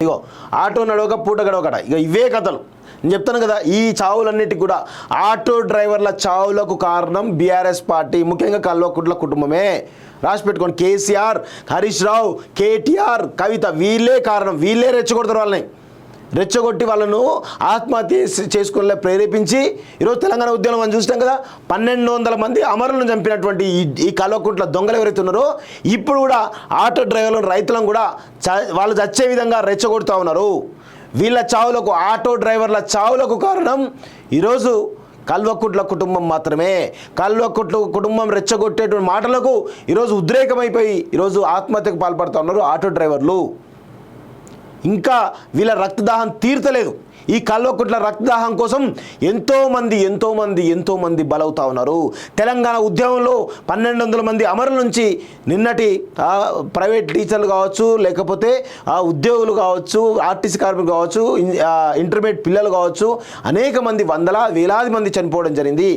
ఇగో auto నడవక పూట గడవకట, ఇక ఇవే కథలు నేను చెప్తాను కదా. ఈ చావులన్నిటికి కూడా ఆటో డ్రైవర్ల చావులకు కారణం బీఆర్ఎస్ పార్టీ, ముఖ్యంగా కల్వకుంట్ల కుటుంబమే. రాసి పెట్టుకోండి. కేసీఆర్, హరీష్ రావు, కేటీఆర్, కవిత వీళ్ళే కారణం. వీళ్ళే రెచ్చగొడతారు వాళ్ళని. రెచ్చగొట్టి వాళ్ళను ఆత్మహత్య చేసుకునే ప్రేరేపించి ఈరోజు తెలంగాణ ఉద్యమం మనం చూసినాం కదా. 1200 మంది అమరులను చంపినటువంటి ఈ కల్వకుంట్ల దొంగలు ఎవరైతే ఉన్నారో ఇప్పుడు కూడా ఆటో డ్రైవర్లను, రైతులను కూడా వాళ్ళు చచ్చే విధంగా రెచ్చగొడుతూ ఉన్నారు. వీళ్ళ చావులకు, ఆటో డ్రైవర్ల చావులకు కారణం ఈరోజు కల్వకుంట్ల కుటుంబం మాత్రమే. కల్వకుంట్ల కుటుంబం రెచ్చగొట్టేటువంటి మాటలకు ఈరోజు ఉద్రేకమైపోయి ఈరోజు ఆత్మహత్యకు పాల్పడుతూ ఉన్నారు ఆటో డ్రైవర్లు. ఇంకా వీళ్ళ రక్తదాహం తీర్చలేదు. ఈ కల్వకుంట్ల రక్తదాహం కోసం ఎంతోమంది బలవుతూ ఉన్నారు. తెలంగాణ ఉద్యమంలో 1200 మంది అమరుల నుంచి నిన్నటి ప్రైవేట్ టీచర్లు కావచ్చు, లేకపోతే ఉద్యోగులు కావచ్చు, ఆర్టీసీ కార్మికులు కావచ్చు, ఇంటర్మీడియట్ పిల్లలు కావచ్చు, అనేక మంది వేలాది మంది చనిపోవడం జరిగింది.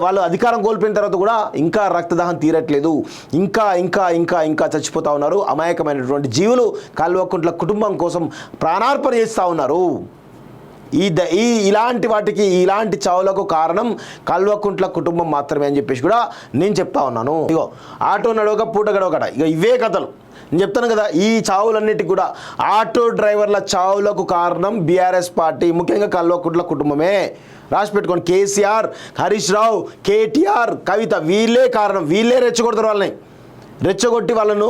వాళ్ళు అధికారం కోల్పోయిన తర్వాత కూడా ఇంకా రక్తదాహం తీరట్లేదు. ఇంకా చచ్చిపోతూ ఉన్నారు. అమాయకమైనటువంటి జీవులు కల్వకుంట్ల కుటుంబం కోసం ప్రాణార్పణ చేస్తూ ఉన్నారు. ఇలాంటి చావులకు కారణం కల్వకుంట్ల కుటుంబం మాత్రమే అని చెప్పేసి కూడా నేను చెప్తా ఉన్నాను. ఇగో ఆటో నడవక పూట గడవకట, ఇక ఇవే కథలు నేను చెప్తాను కదా. ఈ చావులన్నిటికి కూడా ఆటో డ్రైవర్ల చావులకు కారణం బీఆర్ఎస్ పార్టీ, ముఖ్యంగా కల్వకుంట్ల కుటుంబమే. రాసి పెట్టుకోండి. కేసీఆర్, హరీష్ రావు, కేటీఆర్, కవిత వీళ్ళే కారణం. వీళ్ళే రెచ్చగొడతారు వాళ్ళని. రెచ్చగొట్టి వాళ్ళను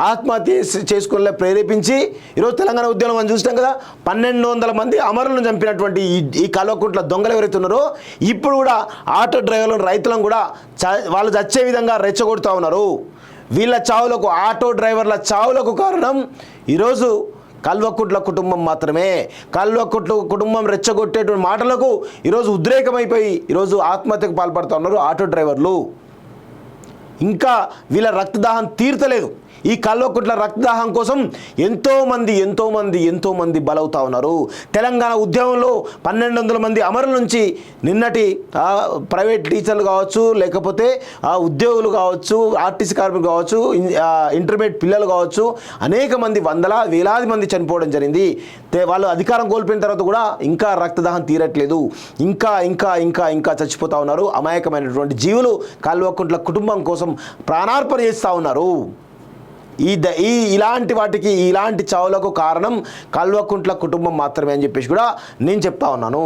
ఆత్మహత్య చేసుకునే ప్రేరేపించి ఈరోజు తెలంగాణ ఉద్యమం మనం చూసినాం కదా. 1200 మంది అమరులను చంపినటువంటి ఈ కల్వకుంట్ల దొంగలు ఎవరైతే ఉన్నారో ఇప్పుడు కూడా ఆటో డ్రైవర్లను, రైతులను కూడా వాళ్ళు చచ్చే విధంగా రెచ్చగొడుతూ ఉన్నారు. వీళ్ళ చావులకు, ఆటో డ్రైవర్ల చావులకు కారణం ఈరోజు కల్వకుంట్ల కుటుంబం మాత్రమే. కల్వకుంట్ల కుటుంబం రెచ్చగొట్టేటువంటి మాటలకు ఈరోజు ఉద్రేకమైపోయి ఈరోజు ఆత్మహత్యకు పాల్పడుతూ ఉన్నారు ఆటో డ్రైవర్లు. ఇంకా వీళ్ళ రక్తదాహం తీర్చలేదు. ఈ కల్వకుంట్ల రక్తదాహం కోసం ఎంతోమంది బలవుతూ ఉన్నారు. తెలంగాణ ఉద్యమంలో 1200 మంది అమరుల నుంచి నిన్నటి ప్రైవేట్ టీచర్లు కావచ్చు, లేకపోతే ఉద్యోగులు కావచ్చు, ఆర్టీసీ కార్మికులు కావచ్చు, ఇంటర్మీడియట్ పిల్లలు కావచ్చు, అనేక మంది వేలాది మంది చనిపోవడం జరిగింది. వాళ్ళు అధికారం కోల్పోయిన తర్వాత కూడా ఇంకా రక్తదాహం తీరట్లేదు. ఇంకా చచ్చిపోతూ ఉన్నారు. అమాయకమైనటువంటి జీవులు కల్వకుంట్ల కుటుంబం కోసం ప్రాణార్పణ చేస్తూ ఉన్నారు. ఇలాంటి చావులకు కారణం కల్వకుంట్ల కుటుంబం మాత్రమే అని చెప్పేసి కూడా నేను చెప్తా ఉన్నాను.